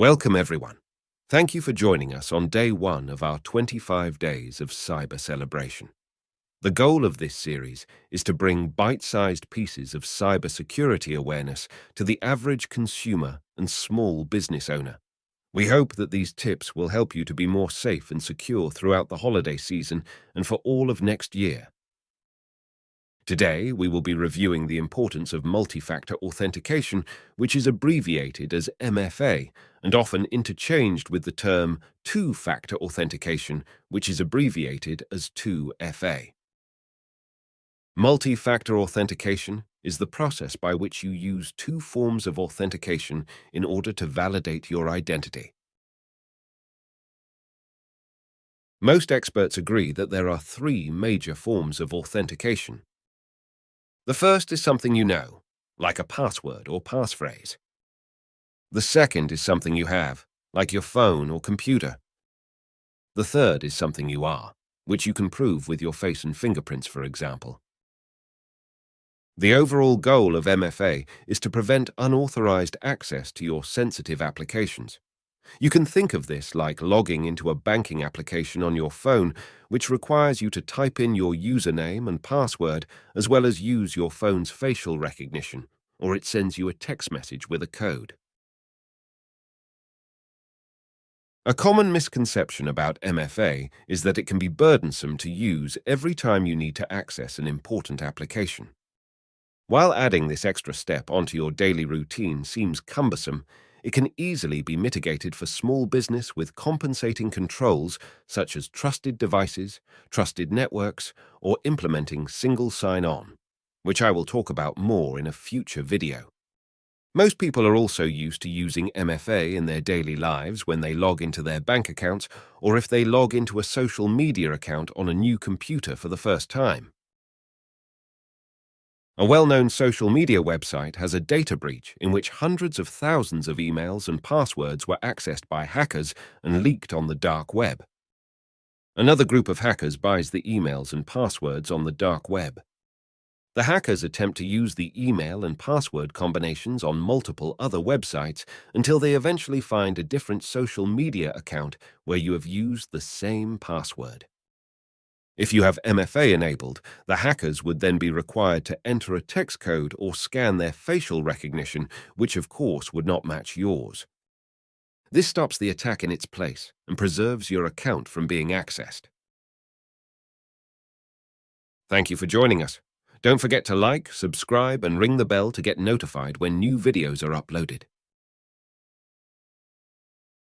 Welcome, everyone. Thank you for joining us on day one of our 25 days of cyber celebration. The goal of this series is to bring bite-sized pieces of cybersecurity awareness to the average consumer and small business owner. We hope that these tips will help you to be more safe and secure throughout the holiday season and for all of next year. Today, we will be reviewing the importance of multi-factor authentication, which is abbreviated as MFA and often interchanged with the term two-factor authentication, which is abbreviated as 2FA. Multi-factor authentication is the process by which you use two forms of authentication in order to validate your identity. Most experts agree that there are three major forms of authentication. The first is something you know, like a password or passphrase. The second is something you have, like your phone or computer. The third is something you are, which you can prove with your face and fingerprints, for example. The overall goal of MFA is to prevent unauthorized access to your sensitive applications. You can think of this like logging into a banking application on your phone, which requires you to type in your username and password as well as use your phone's facial recognition, or it sends you a text message with a code. A common misconception about MFA is that it can be burdensome to use every time you need to access an important application. While adding this extra step onto your daily routine seems cumbersome, it can easily be mitigated for small business with compensating controls such as trusted devices, trusted networks, or implementing single sign-on, which I will talk about more in a future video. Most people are also used to using MFA in their daily lives when they log into their bank accounts or if they log into a social media account on a new computer for the first time. A well-known social media website has a data breach in which hundreds of thousands of emails and passwords were accessed by hackers and leaked on the dark web. Another group of hackers buys the emails and passwords on the dark web. The hackers attempt to use the email and password combinations on multiple other websites until they eventually find a different social media account where you have used the same password. If you have MFA enabled, the hackers would then be required to enter a text code or scan their facial recognition, which of course would not match yours. This stops the attack in its place and preserves your account from being accessed. Thank you for joining us. Don't forget to like, subscribe, and ring the bell to get notified when new videos are uploaded.